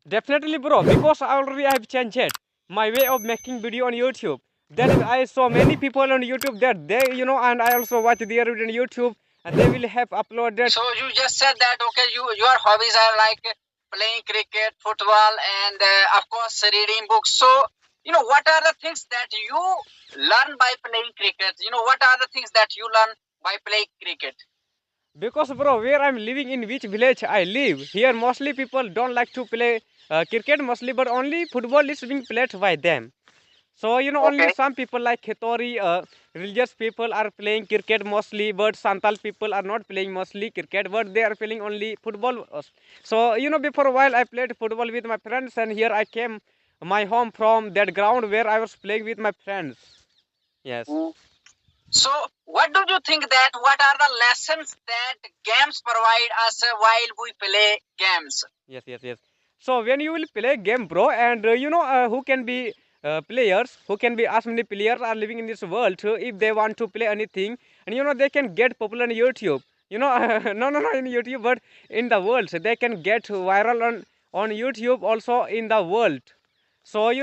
Definitely, bro, because I already have changed my way of making video on YouTube. Then I saw many people on YouTube that they, and I also watch their video on YouTube, and they will have uploaded. So you just said that okay, your hobbies are like playing cricket, football, and of course reading books. So what are the things that you learn by playing cricket? What are the things that you learn by playing cricket? Because, bro, where I'm living, in which village I live, here mostly people don't like to play cricket mostly, but only football is being played by them. So, only Okay. some people like Khitori, religious people are playing cricket mostly, but Santal people are not playing mostly cricket, but they are playing only football. So, before a while I played football with my friends, and here I came my home from that ground where I was playing with my friends. Yes. So, what do you think that what are the lessons that games provide us while we play games? Yes, yes, yes. So when you will play game, bro, and who can be players, who can be as many players are living in this world. If they want to play anything, and they can get popular on YouTube. No, in YouTube, but in the world, so they can get viral on YouTube also in the world. So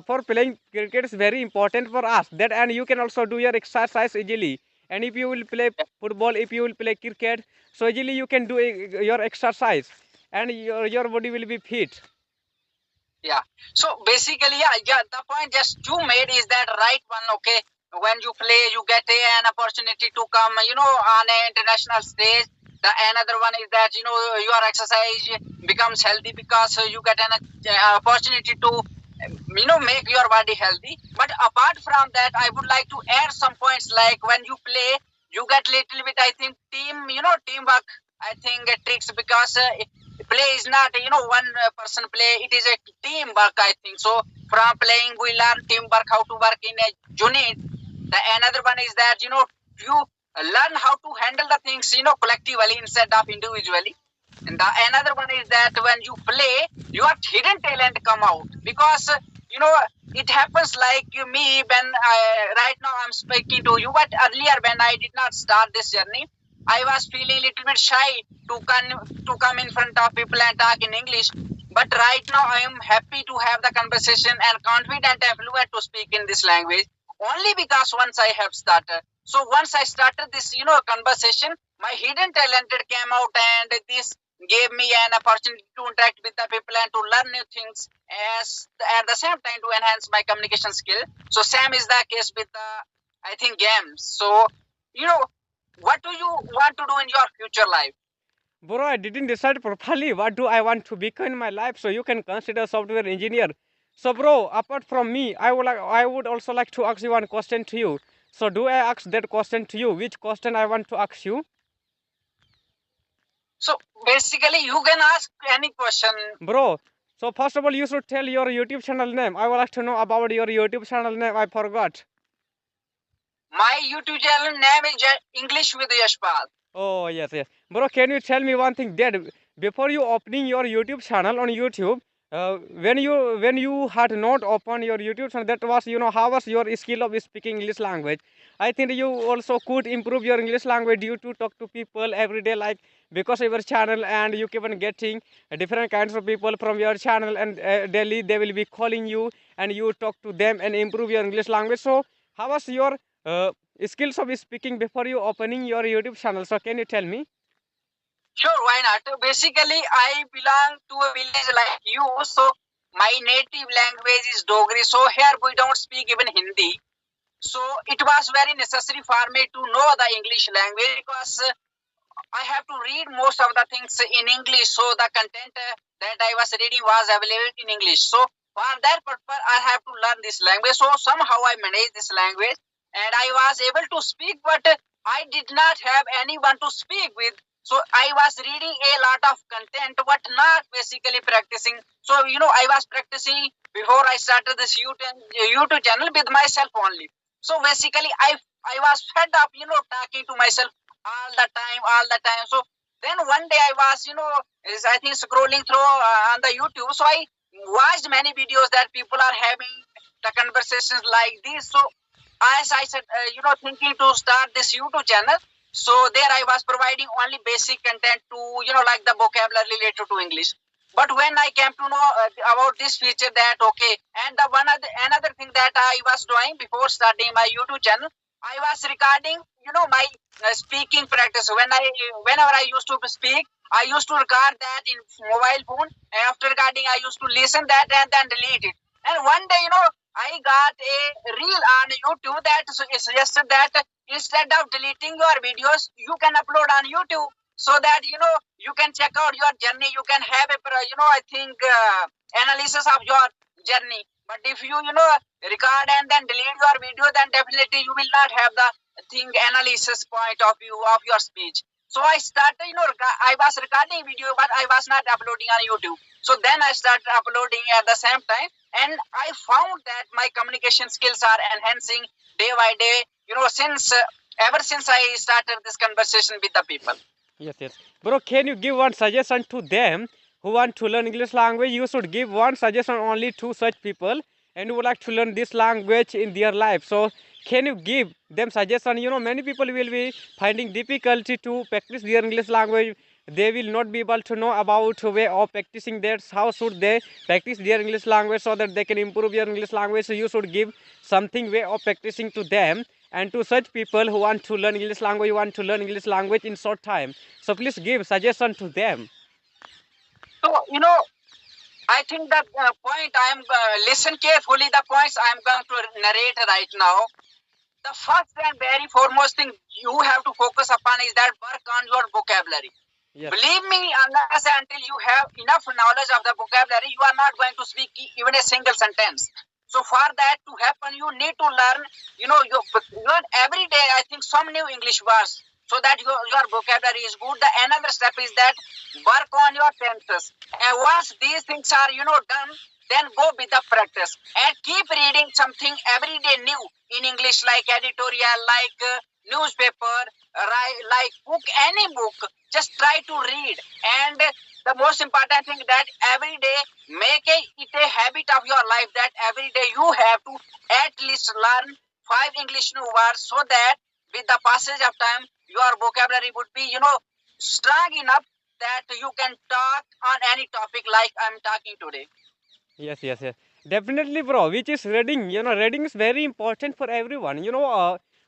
for playing cricket is very important for us. That, and you can also do your exercise easily. And if you will play football, if you will play cricket, so easily you can do your exercise, and your body will be fit. Yeah. So basically, yeah, the point just you made is that right one. Okay, when you play, you get an opportunity to come, on an international stage. The another one is that your exercise becomes healthy because you get an opportunity to make your body healthy. But apart from that, I would like to add some points like when you play, you get little bit. I think teamwork. I think tricks because play is not one person play. It is a teamwork. I think so. From playing, we learn teamwork, how to work in a unit. The another one is that you learn how to handle the things collectively instead of individually. And the another one is that when you play, your hidden talent come out because it happens like me when right now I'm speaking to you. But earlier when I did not start this journey, I was feeling a little bit shy to come in front of people and talk in English. But right now I am happy to have the conversation and confident and fluent to speak in this language only because once I have started. So once I started this conversation, my hidden talent came out, and this gave me an opportunity to interact with the people and to learn new things as at the same time to enhance my communication skill. So same is the case with the I think games. So what do you want to do in your future life? Bro, I didn't decide properly what do I want to become in my life. So you can consider software engineer. So, bro, apart from me, I would also like to ask you one question to you. So do I ask that question to you? Which question I want to ask you? So basically, you can ask any question. Bro, so first of all, you should tell your YouTube channel name. I would like to know about your YouTube channel name. I forgot. My YouTube channel name is English with Yashpal. Oh, yes, yes. Bro, can you tell me one thing that before you opening your YouTube channel on YouTube, when you had not opened your YouTube channel, that was, how was your skill of speaking English language? I think you also could improve your English language due to talk to people every day, like because of your channel, and you keep on getting different kinds of people from your channel, and daily they will be calling you, and you talk to them and improve your English language. So, how was your uh, skills of speaking before you opening your YouTube channel? So can you tell me? Sure, why not? Basically, I belong to a village like you, so my native language is Dogri. So here we don't speak even Hindi. So it was very necessary for me to know the English language because I have to read most of the things in English. So the content that I was reading was available in English. So for that purpose, I have to learn this language. So somehow I managed this language and I was able to speak, but I did not have anyone to speak with. So I was reading a lot of content, but not basically practicing. So I was practicing before I started this YouTube channel with myself only. So basically, I was fed up, talking to myself all the time. So then one day I was, I think scrolling through on the YouTube. So I watched many videos that people are having the conversations like this. So as I said, thinking to start this YouTube channel. So there I was providing only basic content to, like the vocabulary related to English. But when I came to know about this feature, that okay, and the another thing that I was doing before starting my YouTube channel, I was recording, my speaking practice. Whenever I used to speak, I used to record that in mobile phone. After recording, I used to listen that and then delete it. And one day, I got a reel on YouTube that suggested that instead of deleting your videos, you can upload on YouTube, so that you can check out your journey. You can have a I think analysis of your journey. But if you record and then delete your video, then definitely you will not have the thing analysis point of view of your speech. So I started, I was recording video, but I was not uploading on YouTube. So then I started uploading at the same time, and I found that my communication skills are enhancing day by day, since ever since I started this conversation with the people. Yes, yes. Bro, can you give one suggestion to them who want to learn English language? You should give one suggestion only to such people and who would like to learn this language in their life. So, can you give them suggestion? Many people will be finding difficulty to practice their English language. They will not be able to know about way of practicing that. How should they practice their English language so that they can improve their English language? So, you should give something way of practicing to them, and to such people who want to learn English language, in short time. So please give suggestion to them. So I think that point I am listen carefully. The points I am going to narrate right now. The first and very foremost thing you have to focus upon is that work on your vocabulary. Yes. Believe me, unless until you have enough knowledge of the vocabulary, you are not going to speak even a single sentence. So for that to happen, you need to learn, your every day, I think, some new English words, so that your vocabulary is good. The another step is that work on your tenses. And once these things are, done, then go with the practice and keep reading something every day new in English, like editorial, like newspaper, like book, any book. Just try to read. And the most important thing, that every day make it a habit of your life, that every day you have to at least learn 5 English new words, so that with the passage of time your vocabulary would be strong enough that you can talk on any topic like I'm talking today. Yes, yes, yes. Definitely, bro. Which is reading. Reading is very important for everyone.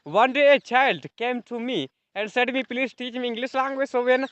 One day a child came to me and said me, please teach me English language. So when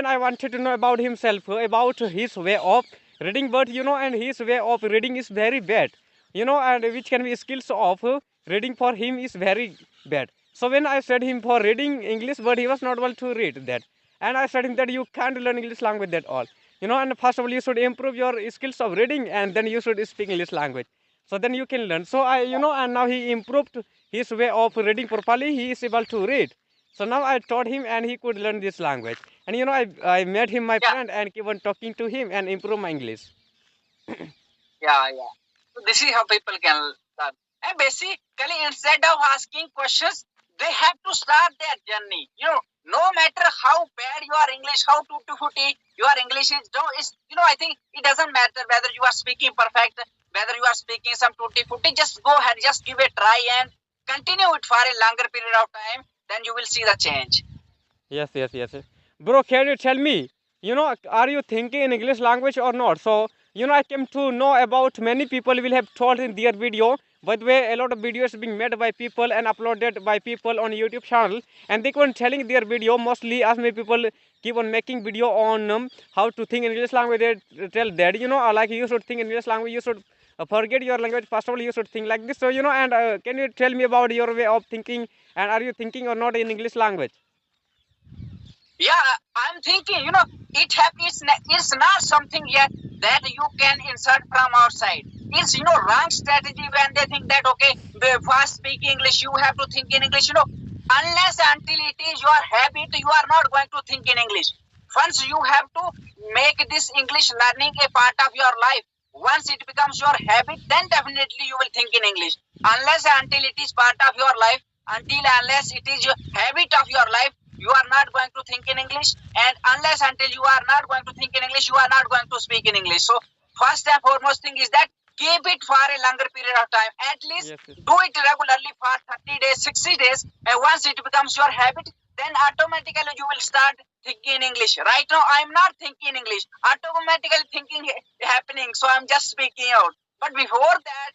I wanted to know about himself, about his way of reading, but and his way of reading is very bad. And which can be skills of reading for him is very bad. So when I said him for reading English, but he was not able to read that. And I said him that you can't learn English language at all. And first of all, you should improve your skills of reading, and then you should speak English language. So then you can learn. So and now he improved his way of reading properly. He is able to read. So now I taught him, and he could learn this language. And I made him my friend and keep on talking to him and improve my English. Yeah. So this is how people can learn. And basically, instead of asking questions, they have to start their journey. No matter how bad your English, how tutti-frutti your English is, I think it doesn't matter whether you are speaking perfect, whether you are speaking some tutti-frutti. Just go ahead, just give it a try and continue it for a longer period of time. Then you will see the change. Yes, yes, yes. Bro, can you tell me, are you thinking in English language or not? So, I came to know about many people will have told in their video. By the way, a lot of videos being made by people and uploaded by people on YouTube channel. And they keep on telling their video, mostly as many people keep on making video on how to think in English language. They tell that, like you should think in English language, you should forget your language. First of all, you should think like this. So, and can you tell me about your way of thinking, and are you thinking or not in English language? Yeah, I'm thinking, it's not something yet that you can insert from outside. It's, wrong strategy when they think that, okay, before speaking English, you have to think in English, unless until it is your habit, you are not going to think in English. Once you have to make this English learning a part of your life. Once it becomes your habit, then definitely you will think in English. Unless until it is part of your life, unless it is your habit of your life, you are not going to think in English. And unless until you are not going to think in English, you are not going to speak in English. So first and foremost thing is that keep it for a longer period of time. At least do it regularly for 30 days, 60 days. And once it becomes your habit, then automatically you will start thinking in English. Right now, I'm not thinking in English. Automatically thinking happening. So I'm just speaking out. But before that,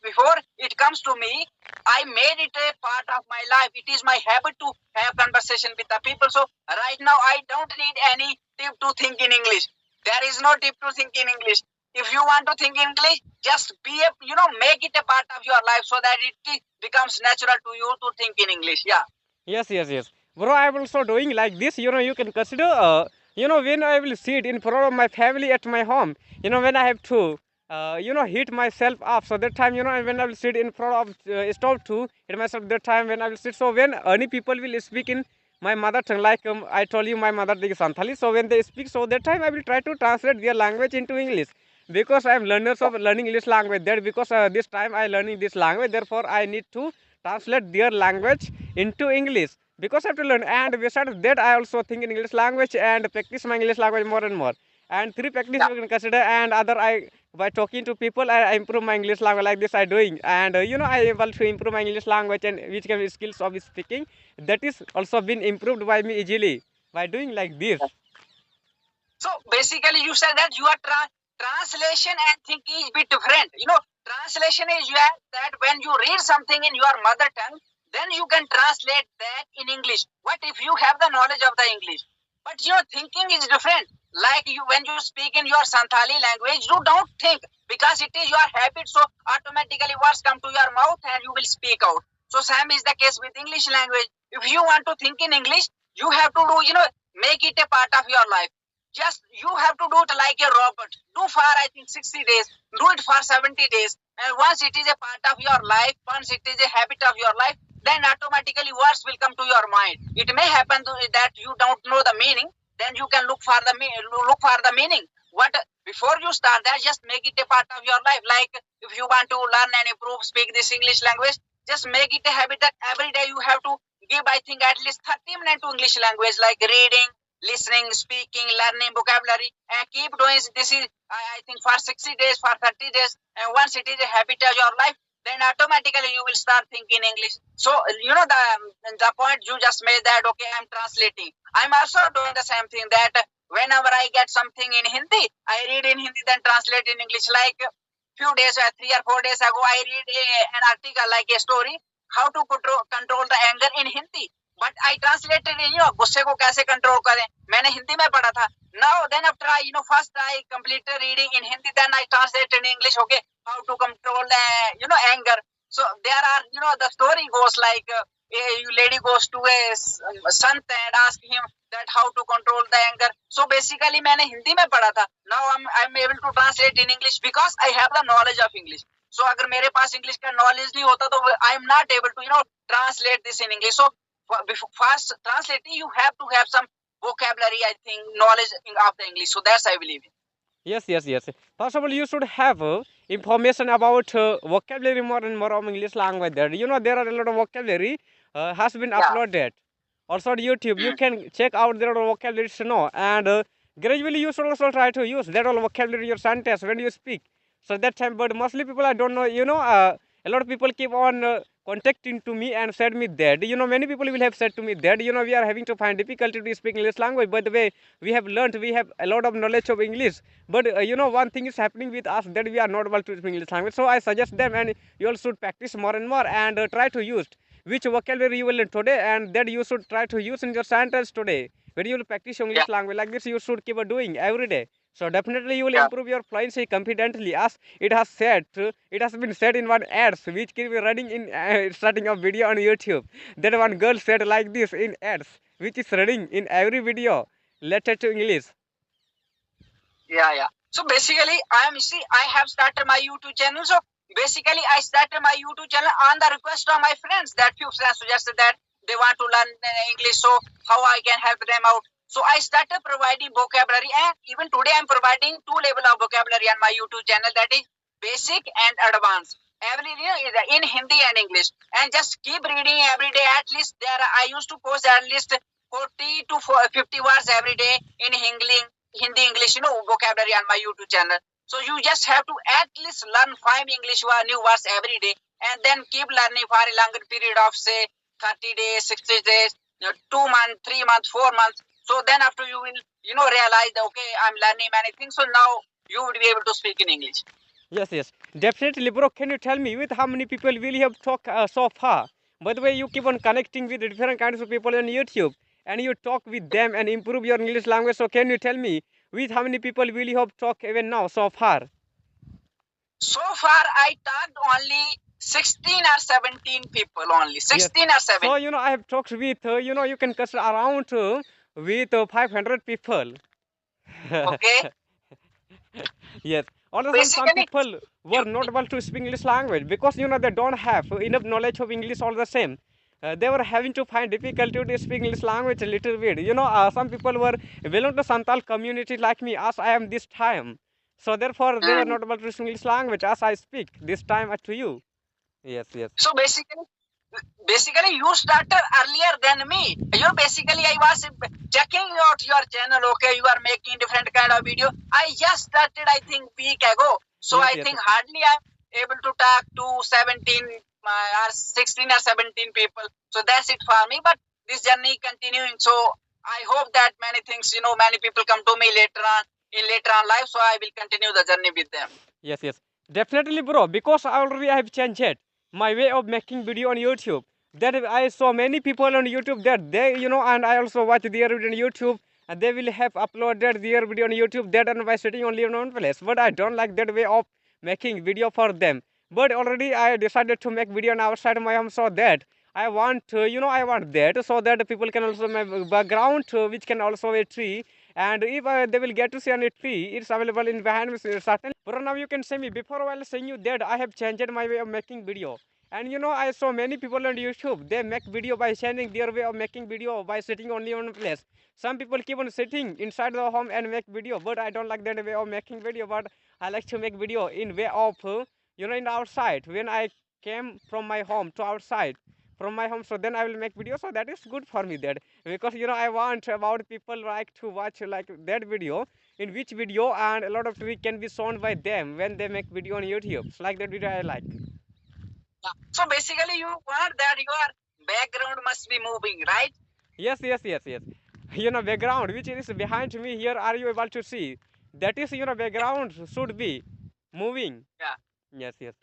before it comes to me, I made it a part of my life. It is my habit to have conversation with the people. So right now, I don't need any tip to think in English. There is no tip to think in English. If you want to think in English, just make it a part of your life so that it becomes natural to you to think in English. Yeah. Yes, yes, yes. Bro, I'm also doing like this. You can consider, when I will sit in front of my family at my home, when I have to, hit myself up. So that time, when I will sit in front of stove to hit myself that time when I will sit. So when any people will speak in my mother tongue, like I told you, my mother tongue is Santhali. So when they speak, so that time I will try to translate their language into English because I am learners of learning English language. That because this time I learning this language, therefore I need to translate their language into English because I have to learn. And besides that, I also think in English language and practice my English language more and more. And three practice Yeah. you can consider, and other I by talking to people I improve my English language like this I doing, and I able to improve my English language and which can be skills of speaking that is also been improved by me easily by doing like this. So basically, you said that you are translation and thinking is bit different. Translation is that when you read something in your mother tongue, then you can translate that in English. What if you have the knowledge of the English? But thinking is different. Like when you speak in your Santhali language, you don't think because it is your habit. So automatically words come to your mouth and you will speak out. So same is the case with English language. If you want to think in English, you have to do, make it a part of your life. Just you have to do it like a robot. Do for I think 60 days. Do it for 70 days. And once it is a part of your life, once it is a habit of your life, then automatically words will come to your mind. It may happen that you don't know the meaning. Then you can look for the meaning. What before you start that, just make it a part of your life. Like if you want to learn and improve, speak this English language, just make it a habit that every day you have to give I think at least 30 minutes to English language, like reading, listening, speaking, learning vocabulary, and keep doing this is I think for 60 days, for 30 days, and once it is a habit of your life, then automatically you will start thinking English. So the point you just made that okay, I'm translating. I'm also doing the same thing that whenever I get something in Hindi, I read in Hindi then translate in English. Like few days, 3 or 4 days ago, I read an article like a story how to control the anger in Hindi. But I translated गुस्से को कैसे control करें मैंने हिंदी में पढ़ा था now then after I first I completed reading in Hindi then I translated in English okay how to control the anger so there are the story goes like a lady goes to a sant and ask him that how to control the anger so basically मैंने हिंदी में पढ़ा था now I'm able to translate in English because I have the knowledge of English so अगर मेरे पास English का knowledge नहीं होता तो I am not able to translate this in English so before fast translating you have to have some vocabulary I think knowledge of the English so that's I believe in. Yes, yes, yes. First of all, you should have information about vocabulary more and more of English language. There, there are a lot of vocabulary has been uploaded. Also on YouTube, you can check out there are vocabulary to know, and gradually you should also try to use that all vocabulary in your sentence when you speak. So that time, but mostly people I don't know. A lot of people keep on contacting to me and said me that many people will have said to me that we are having to find difficulty to speak English language. By the way, we have learned, we have a lot of knowledge of English, but one thing is happening with us that we are not able to speak English language. So I suggest them, and you all should practice more and more and try to use which vocabulary you will learn today, and that you should try to use in your sentence today. When you will practice English language like this, you should keep doing every day. So definitely you will improve your fluency confidently, as it has been said in one ads which can be running in starting of video on YouTube. That one girl said like this in ads, which is running in every video related to English. Yeah. So basically, I have started my YouTube channel. So basically, I started my YouTube channel on the request of my friends. That few friends suggested that they want to learn English, so how I can help them out. So I started providing vocabulary, and even today I'm providing 2 levels of vocabulary on my YouTube channel. That is basic and advanced. Every in Hindi and English, and just keep reading every day. At least I used to post at least 40 to 50 words every day in Hindi English, vocabulary on my YouTube channel. So you just have to at least learn 5 English new words every day, and then keep learning for a longer period of say 30 days, 60 days, 2 months, 3 months, 4 months. So then after you will, realize that, okay, I'm learning many things. So now you would be able to speak in English. Yes, yes, definitely, bro. Can you tell me with how many people will you have talked so far? By the way, you keep on connecting with different kinds of people on YouTube, and you talk with them and improve your English language. So can you tell me with how many people will you have talked even now so far? So far, I talked only 16 or 17 people only. Yes. 16 or 17. So I have talked with you can consider around with 500 people. Okay. Yes. Also, some Basically, people were you, not able to speak English language because they don't have enough knowledge of English all the same. They were having to find difficulty to speak English language a little bit. Some people were belong to Santal community like me as I am this time. So therefore, they were mm, not able to speak English language as I speak this time to you. Yes, yes. so basically you started earlier than me. Basically I was checking out your channel. Okay, you are making different kind of video. I just started, I think, week ago. So Yes, I yes. think hardly I'm able to talk to 17 or 16 or 17 people. So that's it for me. But this journey continuing. So I hope that many things, many people come to me later on life. So I will continue the journey with them. Yes, yes. Definitely, bro. Because I have changed it. My way of making video on YouTube. That I saw many people on YouTube that and I also watch their video on YouTube, and they will have uploaded their video on YouTube that and by sitting only in one place. But I don't like that way of making video for them. But already I decided to make video on outside my home so that I want, I want that so that people can also my background, which can also a tree, and if they will get to see on a tree, it's available in behind me certain. But now you can say me before while saying you that I have changed my way of making video. And I saw many people on YouTube, they make video by changing their way of making video by sitting only on a place. Some people keep on sitting inside the home and make video, but I don't like that way of making video. But I like to make video in way of in outside when I came from my home to outside from my home, so then I will make video. So that is good for me that, because I want about people like to watch like that video, in which video and a lot of tweet can be shown by them when they make video on YouTube. So like that video I like. So basically you want that your background must be moving, right? Yes, yes, yes, yes. Background which is behind me here, are you able to see? That is background should be moving. Yeah. Yes, yes.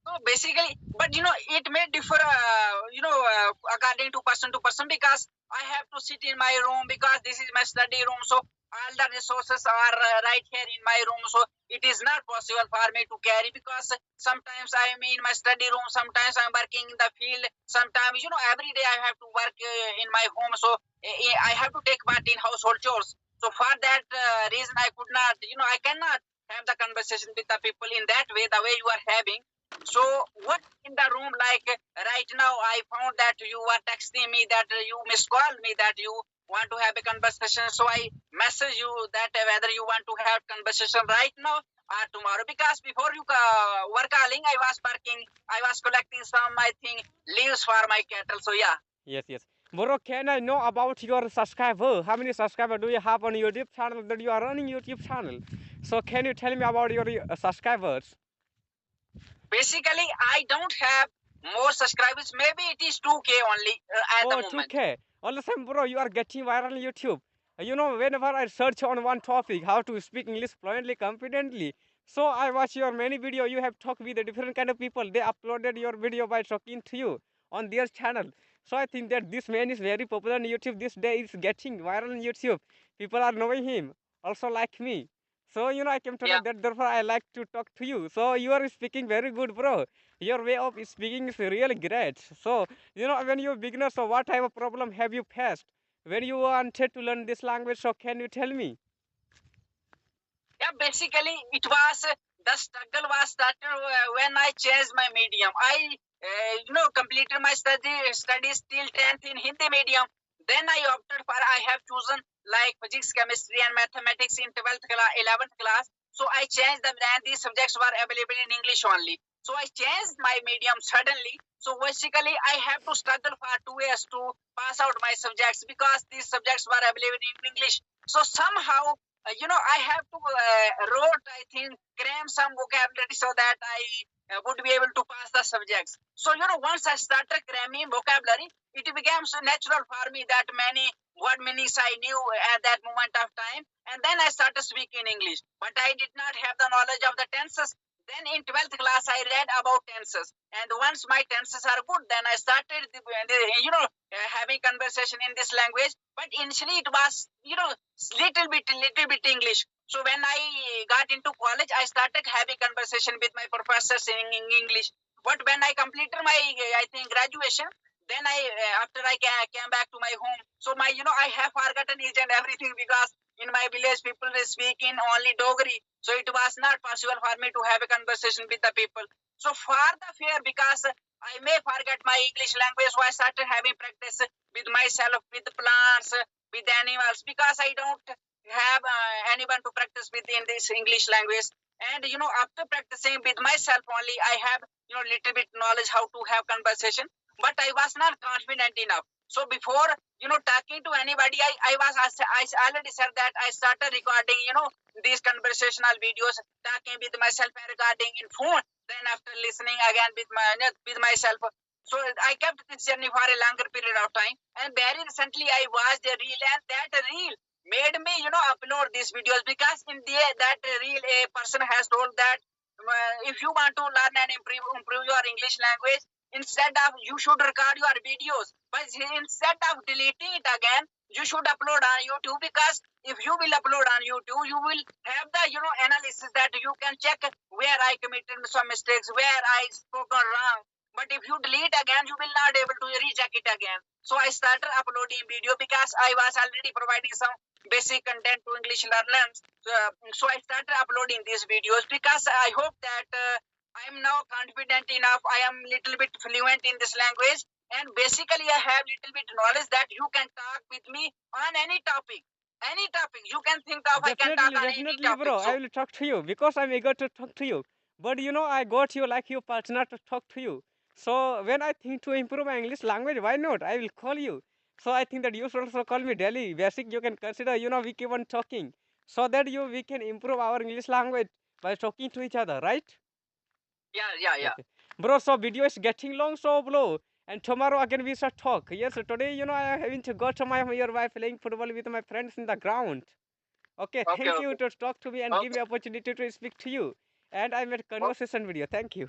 So basically, but it may differ, according to person, because I have to sit in my room because this is my study room. So all the resources are right here in my room. So it is not possible for me to carry because sometimes I'm in my study room, sometimes I'm working in the field, sometimes, every day I have to work in my home. So I have to take part in household chores. So for that reason, I could not, I cannot have the conversation with the people in that way, the way you are having. So what in the room, like right now, I found that you were texting me, that you missed call me, that you want to have a conversation. So I message you that whether you want to have conversation right now or tomorrow, because before you were calling, I was working, I was collecting some, I think, leaves for my cattle. So yeah. Yes, yes. Bro, can I know about your subscriber? How many subscribers do you have on your YouTube channel that you are running YouTube channel? So can you tell me about your subscribers? Basically, I don't have more subscribers. Maybe it is 2K only at the Oh, moment. 2K. All the same, bro, you are getting viral on YouTube. Whenever I search on one topic, how to speak English fluently, confidently, so I watch your many video. You have talked with a different kind of people. They uploaded your video by talking to you on their channel. So I think that this man is very popular on YouTube. This day is getting viral on YouTube. People are knowing him, also like me. So I came to know Yeah. that therefore I like to talk to you. So you are speaking very good, bro. Your way of speaking is really great. So when you're beginner, so what type of problem have you faced when you wanted to learn this language? So can you tell me? Yeah, basically it was the struggle was started when I changed my medium. I completed my studies till 10th in Hindi medium. Then I opted for, I have chosen like physics, chemistry and mathematics in 12th class, 11th class. So I changed them, and these subjects were available in English only. So I changed my medium suddenly. So basically I have to struggle for 2 years to pass out my subjects because these subjects were available in English. So somehow, I have to wrote, I think, cram some vocabulary so that I would be able to pass the subjects. So, once I started cramming vocabulary, it became so natural for me that many what meanings I knew at that moment of time, and then I started speaking English. But I did not have the knowledge of the tenses. Then in 12th class, I read about tenses, and once my tenses are good, then I started, having conversation in this language. But initially, it was, little bit English. So when I got into college, I started having conversation with my professors in English. But when I completed my, I think, graduation, then after I came back to my home, so I have forgotten each and everything, because in my village people is speaking only Dogri, so it was not possible for me to have a conversation with the people. So for the fear, because I may forget my English language, so I started having practice with myself, with plants, with animals, because I don't have anyone to practice with in this English language. And after practicing with myself only, I have little bit knowledge how to have conversation, but I was not confident enough. So before talking to anybody, I already said that I started recording these conversational videos, talking with myself and regarding in phone. Then after listening again with myself. So I kept this journey for a longer period of time. And very recently I watched a reel, and that reel made me upload these videos, because in that reel a person has told that if you want to learn and improve your English language, instead of you should record your videos, but instead of deleting it again, you should upload on YouTube, because if you will upload on YouTube, you will have the analysis, that you can check where I committed some mistakes, where I spoken wrong. But if you delete again, you will not able to recheck it again. So I started uploading video, because I was already providing some basic content to English learners. So I started uploading these videos, because I hope that I am now confident enough. I am little bit fluent in this language, and basically I have little bit knowledge that you can talk with me on any topic. Any topic you can think of, I can talk on any Definitely, topic. bro. So I will talk to you because I'm eager to talk to you. But I got you like your partner to talk to you. So when I think to improve my English language, why not? I will call you. So I think that you should also call me daily. Basic, you can consider. We keep on talking, so that we can improve our English language by talking to each other, right? yeah. Okay, bro. So video is getting long, so bro. And tomorrow again we shall talk. Yes, today I am having to go to my nearby playing football with my friends in the ground. Okay, Okay, thank you okay, to talk to me and give okay. me opportunity to speak to you. And I made Okay. conversation video. Thank you.